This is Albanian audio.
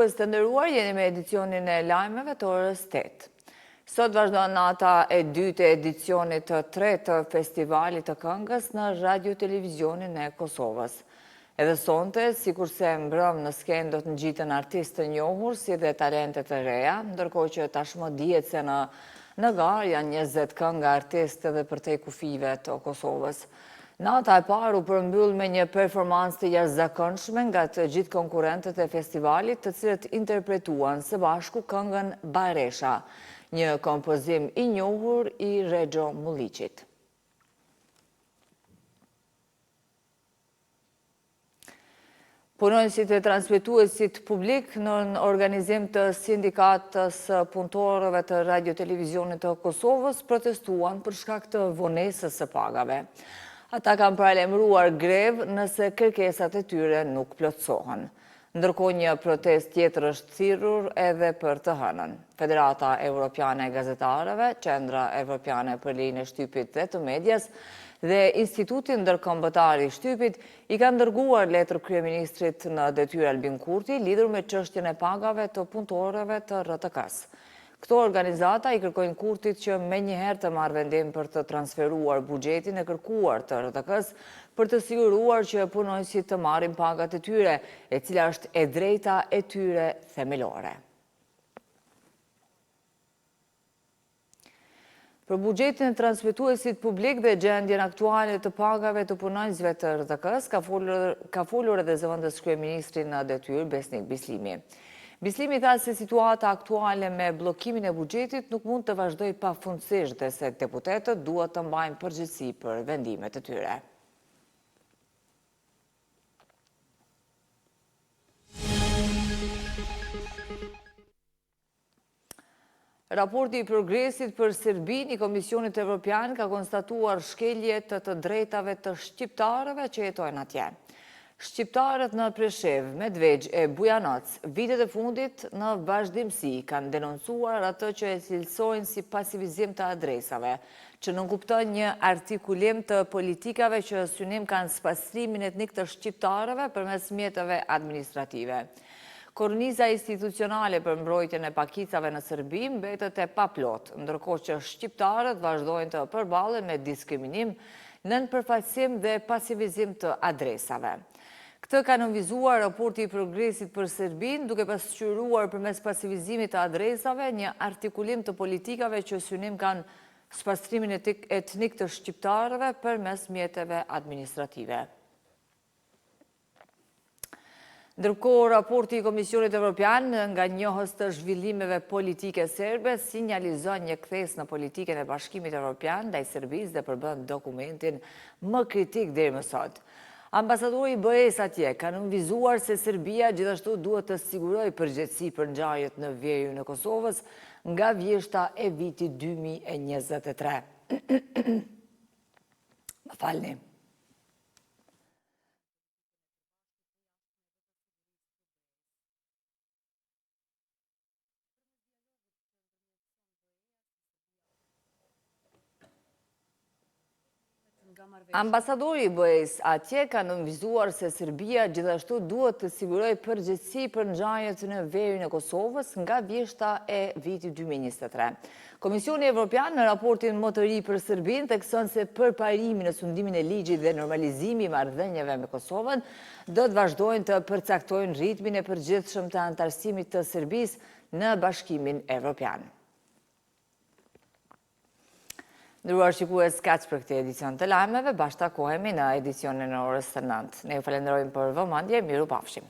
shikues të nderuar, jeni me edicionin e lajmeve të orës 8. Sot vazhdon nata e dytë e edicionit të tretë të festivalit të këngës në radio-televizionin e Kosovës. Edhe sonte, sikurse mbrëm në skenë do të ngjiten artistë të njohur si dhe talentet e reja, ndërkohë që tashmë dihet se në garë janë 20 këngë artistë edhe përtej kufive të Kosovës. Nata e parë u përmbyll me një performancë të jashtëzakonshme nga të gjithë konkurrentët e festivalit, të cilët interpretuan së bashku këngën Baresha, një kompozim i njohur i Rexho Mulliqit. Punonësit e transmetuesit publik në organizim të sindikatës punëtorëve të radio-televizionit të Kosovës protestuan për shkak të vonesës së pagave. Ata kanë paralajmëruar grevë nëse kërkesat e tyre nuk plotësohen. Ndërkohë një protest tjetër është thirrur edhe për të hënën. Federata Evropiane e Gazetarëve, Qendra Evropiane për Lejen e Shtypit dhe të Medias dhe Instituti Ndërkombëtar i Shtypit i kanë dërguar letër kryeministrit në detyrë Albin Kurti lidhur me çështjen e pagave të punëtorëve të RTK-s. Këto organizata i kërkojnë Kurtit që menjëherë të marrë vendim për të transferuar buxhetin e kërkuar të RTK-s për të siguruar që punonësit të marrin pagat e tyre, e cila është e drejta e tyre themelore. Për buxhetin e transmetuesit publik dhe gjendjen aktuale të pagave të punonjësve të RTK-s ka folur edhe zëvendës kryeministri në detyrë Besnik Bislimi. Bislimi tha se situata aktuale me bllokimin e buxhetit nuk mund të vazhdojë pafundësisht dhe se deputetët duhet të mbajnë përgjegjësi për vendimet e tyre. Raporti i progresit për Serbinë i Komisionit Evropian ka konstatuar shkelje të drejtave të shqiptarëve që jetojnë atje. Shqiptarët në Preshev, Medvegj e Bujanoc, vitet e fundit në vazhdimsi kanë denoncuar atë që e cilësojnë si pasivizim të adresave, që nënkupton një artikulim të politikave që synim kanë spastrimin etnik të shqiptarëve përmes mjeteve administrative. Korniza institucionale për mbrojtjen e pakicave në Serbi mbetet e paplot, ndërkohë që shqiptarët vazhdojnë të përballen me diskriminim, nënpërfaqësim dhe pasivizim të adresave. Këtë ka nënvizuar raporti i progresit për Serbinë, duke pasqyruar përmes pasivizimit të adresave një artikulim të politikave që synim kanë spastrimin etnik të shqiptarëve përmes mjeteve administrative. Ndërkohë, raporti i Komisionit Evropian nga njohës të zhvillimeve politike serbe sinjalizon një kthes në politikën e Bashkimit Evropian ndaj Serbisë dhe përbën dokumentin më kritik deri më sot. Ambasadori i BE-s atje ka nënvizuar se Serbia gjithashtu duhet të sigurojë përgjegjësi për ngjarjet në veriun e Kosovës nga vjeshta e vitit 2023. Më falni. Ambasadori i BE-s atje ka nënvizuar se Serbia gjithashtu duhet të sigurojë përgjegjësi për ngjarjet në veriun e Kosovës nga vjeshta e vitit 2023. Komisioni Evropian në raportin më të ri për Serbinë thekson se përparimi në sundimin e ligjit dhe normalizimi i marrëdhënieve me Kosovën do të vazhdojnë të përcaktojnë ritmin e përgjithshëm të anëtarësimit të Serbisë në Bashkimin Evropian. Nderuar shikues, kaq për këtë edicion të lajmeve, bashkë takohemi në edicionin e orës së 9. Ne ju falenderojmë për vëmendje, miru pafshim.